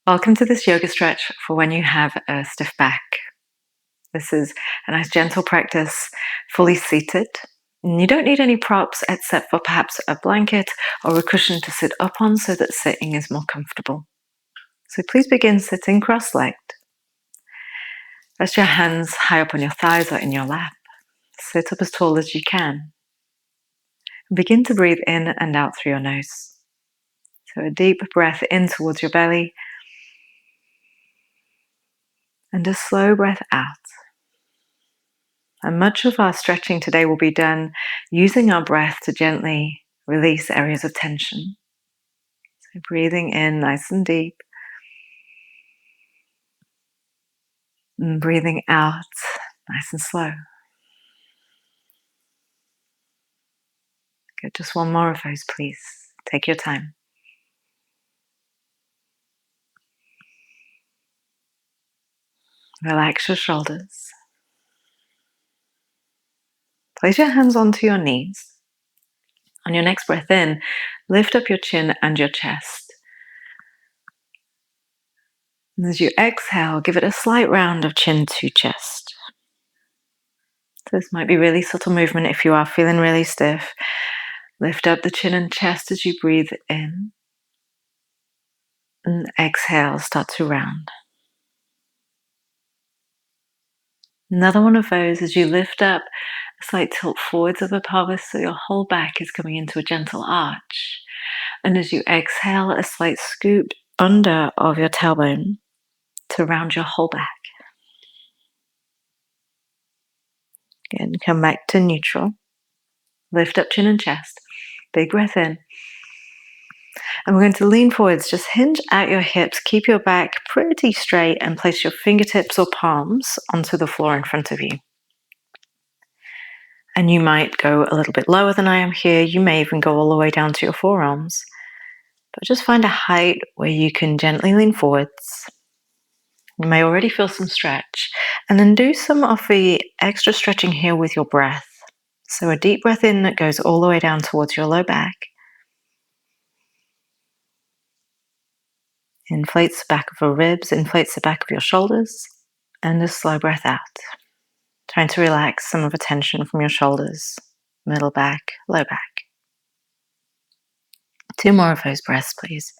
Welcome to this yoga stretch for when you have a stiff back. This is a nice gentle practice, fully seated. And you don't need any props except for perhaps a blanket or a cushion to sit up on so that sitting is more comfortable. So please begin sitting cross-legged. Rest your hands high up on your thighs or in your lap. Sit up as tall as you can. And begin to breathe in and out through your nose. So a deep breath in towards your belly and a slow breath out. And much of our stretching today will be done using our breath to gently release areas of tension. So breathing in nice and deep. And breathing out nice and slow. Good, just one more of those, please. Take your time. Relax your shoulders. Place your hands onto your knees. On your next breath in, lift up your chin and your chest. And as you exhale, give it a slight round of chin to chest. So this might be really subtle movement if you are feeling really stiff. Lift up the chin and chest as you breathe in. And exhale, start to round. Another one of those as you lift up, a slight tilt forwards of the pelvis so your whole back is coming into a gentle arch. And as you exhale, a slight scoop under of your tailbone to round your whole back. Again, come back to neutral. Lift up chin and chest. Big breath in. And we're going to lean forwards, just hinge at your hips, keep your back pretty straight and place your fingertips or palms onto the floor in front of you. And you might go a little bit lower than I am here. You may even go all the way down to your forearms. But just find a height where you can gently lean forwards. You may already feel some stretch. And then do some of the extra stretching here with your breath. So a deep breath in that goes all the way down towards your low back. Inflates the back of your ribs, inflates the back of your shoulders. And a slow breath out. Trying to relax some of the tension from your shoulders, middle back, low back. 2 more of those breaths, please.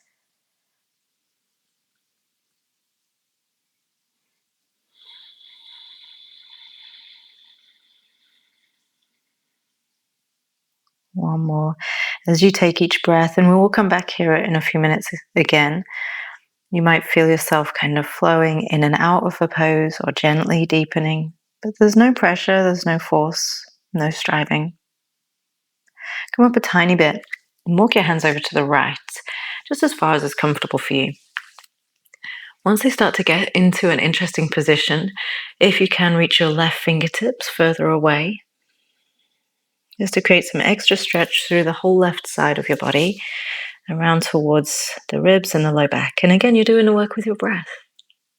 One more. As you take each breath, and we will come back here in a few minutes again, you might feel yourself kind of flowing in and out of the pose or gently deepening, but there's no pressure, there's no force, no striving. Come up a tiny bit and walk your hands over to the right, just as far as is comfortable for you. Once they start to get into an interesting position, if you can reach your left fingertips further away, just to create some extra stretch through the whole left side of your body, around towards the ribs and the low back. And again, you're doing the work with your breath.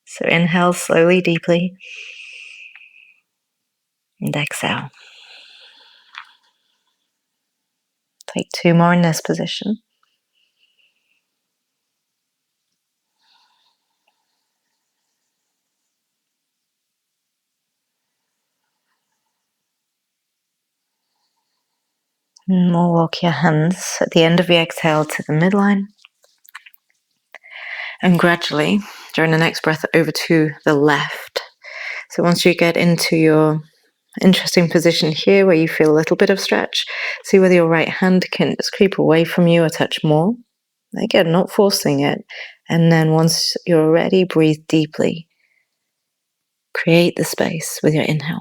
So inhale slowly, deeply, and exhale. Take 2 more in this position. And we'll walk your hands at the end of the exhale to the midline. And gradually, during the next breath, over to the left. So once you get into your interesting position here where you feel a little bit of stretch, see whether your right hand can just creep away from you a touch more. Again, not forcing it. And then once you're ready, breathe deeply. Create the space with your inhale.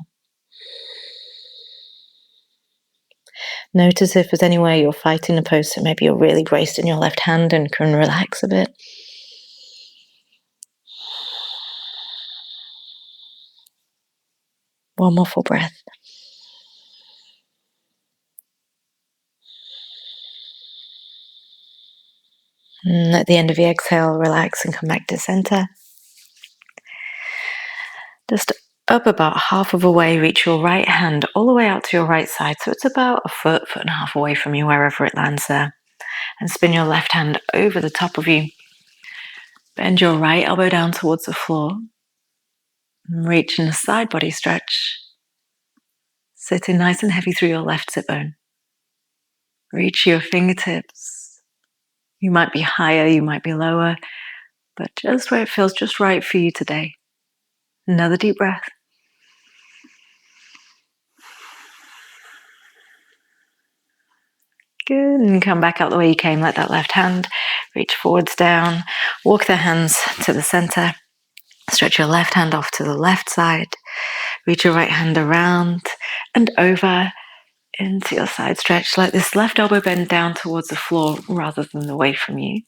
Notice if there's anywhere you're fighting the pose, so maybe you're really braced in your left hand and can relax a bit. One more full breath. And at the end of the exhale, relax and come back to center. Just up about half of a way, reach your right hand all the way out to your right side. So it's about a foot, foot and a half away from you, wherever it lands there. And spin your left hand over the top of you. Bend your right elbow down towards the floor. Reach in a side body stretch. Sitting nice and heavy through your left sit bone. Reach your fingertips. You might be higher, you might be lower, but just where it feels just right for you today. Another deep breath. Good, and come back out the way you came. Let that left hand reach forwards down. Walk the hands to the center. Stretch your left hand off to the left side. Reach your right hand around and over into your side stretch. Let this left elbow bend down towards the floor rather than away from you.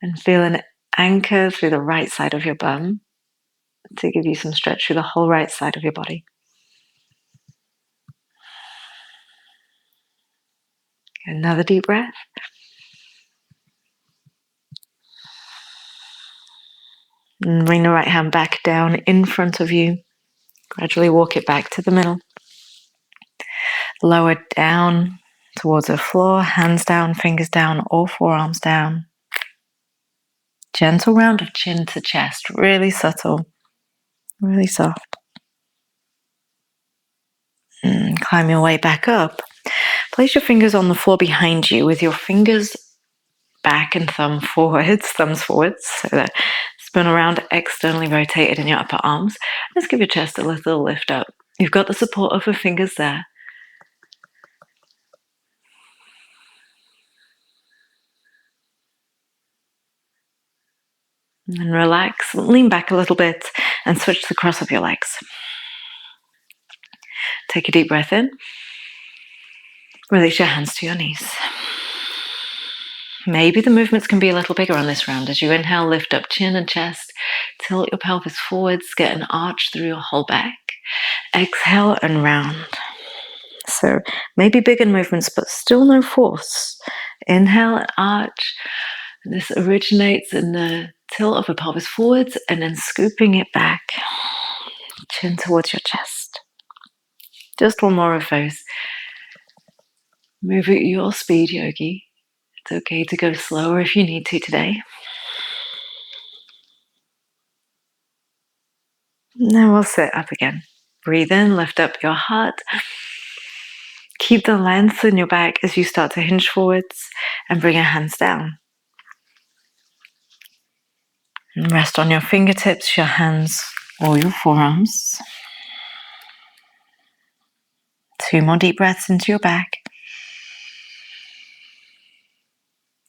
And feel an anchor through the right side of your bum to give you some stretch through the whole right side of your body. Another deep breath. And bring the right hand back down in front of you. Gradually walk it back to the middle. Lower down towards the floor, hands down, fingers down, or forearms down. Gentle round of chin to chest, really subtle, really soft. And climb your way back up. Place your fingers on the floor behind you with your fingers back and thumbs forwards, so that spin around, externally rotated in your upper arms. Just give your chest a little lift up. You've got the support of the fingers there. And relax, lean back a little bit and switch the cross of your legs. Take a deep breath in. Release your hands to your knees. Maybe the movements can be a little bigger on this round. As you inhale, lift up chin and chest. Tilt your pelvis forwards. Get an arch through your whole back. Exhale and round. So maybe bigger movements, but still no force. Inhale and arch. This originates in the tilt of the pelvis forwards and then scooping it back. Chin towards your chest. Just one more of those. Move at your speed, yogi. It's okay to go slower if you need to today. Now we'll sit up again. Breathe in, lift up your heart. Keep the length in your back as you start to hinge forwards and bring your hands down. And rest on your fingertips, your hands, or your forearms. 2 more deep breaths into your back.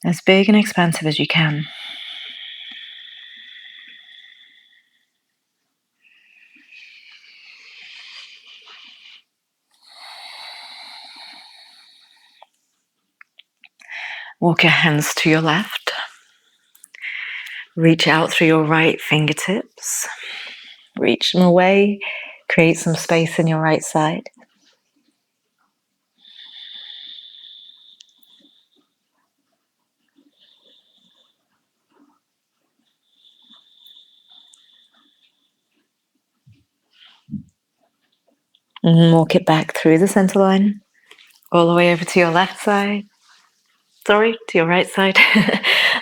As big and expansive as you can. Walk your hands to your left. Reach out through your right fingertips. Reach them away. Create some space in your right side. And walk it back through the center line. All the way over to your left side. To your right side.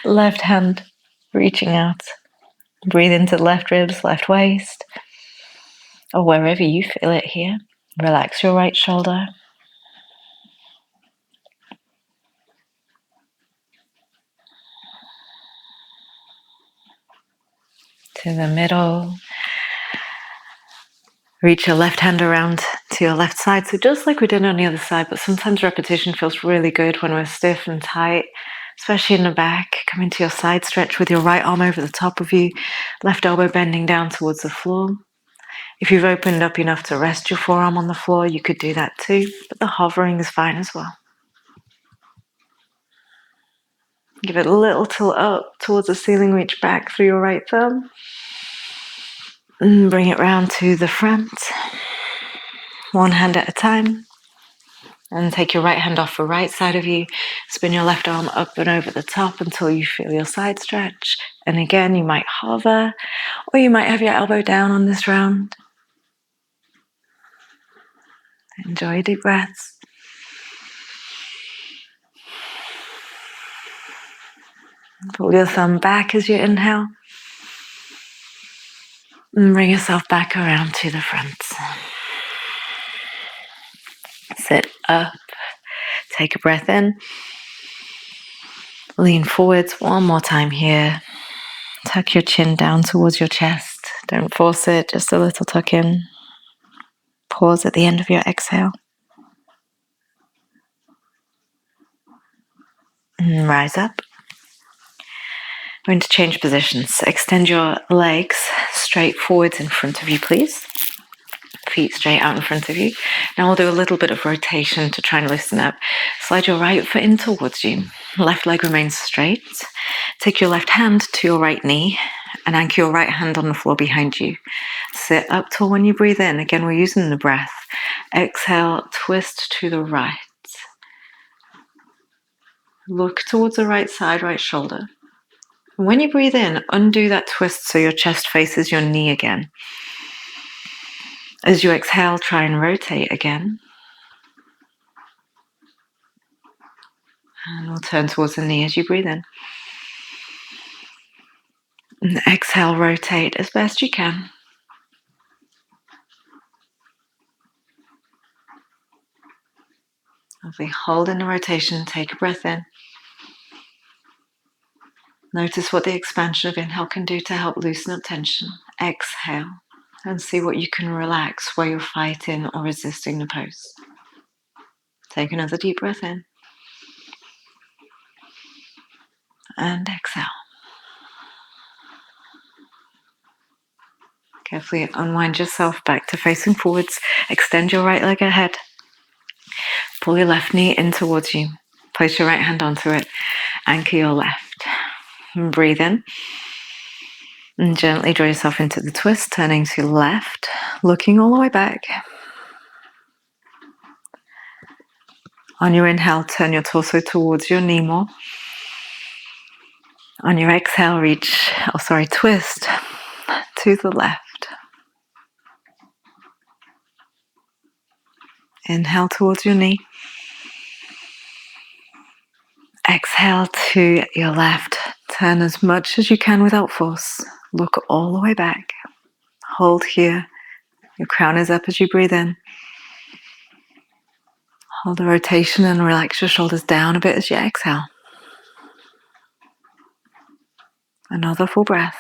Left hand reaching out. Breathe into the left ribs, left waist, or wherever you feel it here. Relax your right shoulder. To the middle. Reach your left hand around to your left side. So just like we did on the other side, but sometimes repetition feels really good when we're stiff and tight, especially in the back. Come into your side stretch with your right arm over the top of you, left elbow bending down towards the floor. If you've opened up enough to rest your forearm on the floor, you could do that too, but the hovering is fine as well. Give it a little tilt up towards the ceiling, reach back through your right thumb. And bring it round to the front. One hand at a time. And take your right hand off the right side of you. Spin your left arm up and over the top until you feel your side stretch. And again, you might hover, or you might have your elbow down on this round. Enjoy deep breaths. Pull your thumb back as you inhale. And bring yourself back around to the front. Sit up. Take a breath in. Lean forwards one more time here. Tuck your chin down towards your chest. Don't force it, just a little tuck in. Pause at the end of your exhale. And rise up. We're going to change positions. Extend your legs straight forwards in front of you, please. Feet straight out in front of you. Now we'll do a little bit of rotation to try and loosen up. Slide your right foot in towards you. Left leg remains straight. Take your left hand to your right knee and anchor your right hand on the floor behind you. Sit up tall when you breathe in. Again, we're using the breath. Exhale, twist to the right. Look towards the right side, right shoulder. When you breathe in, undo that twist so your chest faces your knee again. As you exhale, try and rotate again. And we'll turn towards the knee as you breathe in. And exhale, rotate as best you can. Lovely. Hold in the rotation, take a breath in. Notice what the expansion of inhale can do to help loosen up tension. Exhale, and see what you can relax where you're fighting or resisting the pose. Take another deep breath in. And exhale. Carefully unwind yourself back to facing forwards. Extend your right leg ahead. Pull your left knee in towards you. Place your right hand onto it. Anchor your left. And breathe in. And gently draw yourself into the twist, turning to left, looking all the way back. On your inhale, turn your torso towards your knee more. On your exhale, twist to the left. Inhale towards your knee. Exhale to your left. Turn as much as you can without force. Look all the way back. Hold here. Your crown is up as you breathe in. Hold the rotation and relax your shoulders down a bit as you exhale. Another full breath.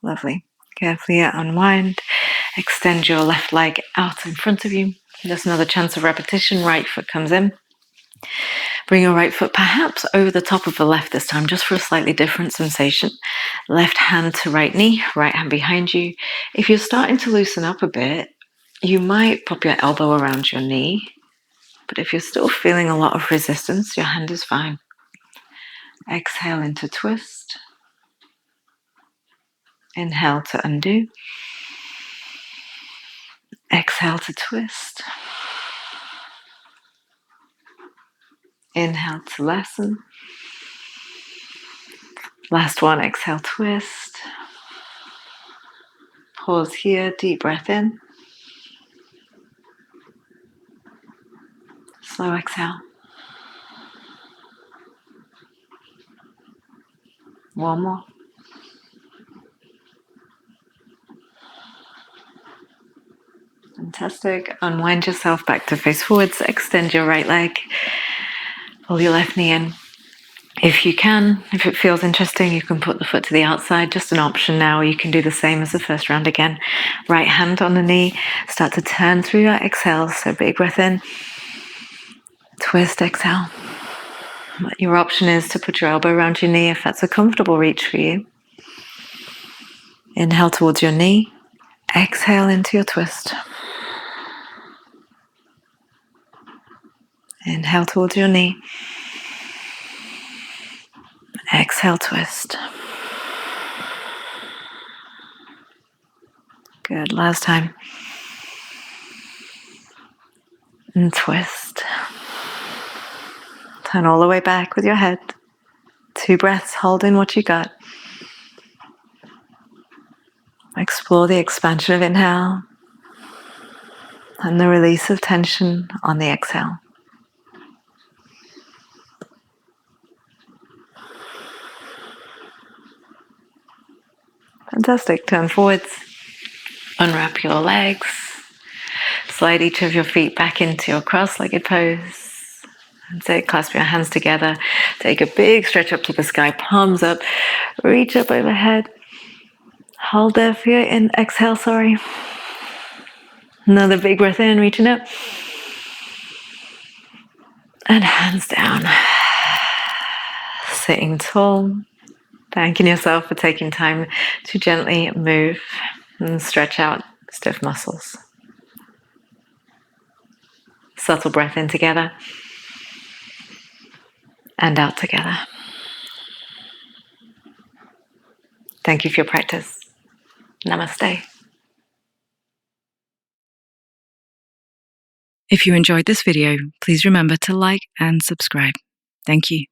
Lovely. Carefully unwind. Extend your left leg out in front of you. Just another chance of repetition. Right foot comes in. Bring your right foot perhaps over the top of the left this time, just for a slightly different sensation. Left hand to right knee, right hand behind you. If you're starting to loosen up a bit, you might pop your elbow around your knee. But if you're still feeling a lot of resistance, your hand is fine. Exhale into twist. Inhale to undo. Exhale to twist. Inhale to lessen. Last one, exhale, twist. Pause here, deep breath in. Slow exhale. One more. Fantastic. Unwind yourself back to face forwards. Extend your right leg. Pull your left knee in. If you can, if it feels interesting, you can put the foot to the outside. Just an option now. You can do the same as the first round again. Right hand on the knee. Start to turn through your exhales. So big breath in. Twist, exhale. Your option is to put your elbow around your knee if that's a comfortable reach for you. Inhale towards your knee. Exhale into your twist. Inhale towards your knee. Exhale, twist. Good. Last time. And twist. Turn all the way back with your head. 2 breaths, hold in what you got. Explore the expansion of inhale. and the release of tension on the exhale. Fantastic. Turn forwards. Unwrap your legs. Slide each of your feet back into your cross-legged pose. And so clasp your hands together. Take a big stretch up to the sky, palms up. Reach up overhead. Hold there for your exhale, Another big breath in, reaching up. And hands down. Sitting tall. Thanking yourself for taking time to gently move and stretch out stiff muscles. Subtle breath in together and out together. Thank you for your practice. Namaste. If you enjoyed this video, please remember to like and subscribe. Thank you.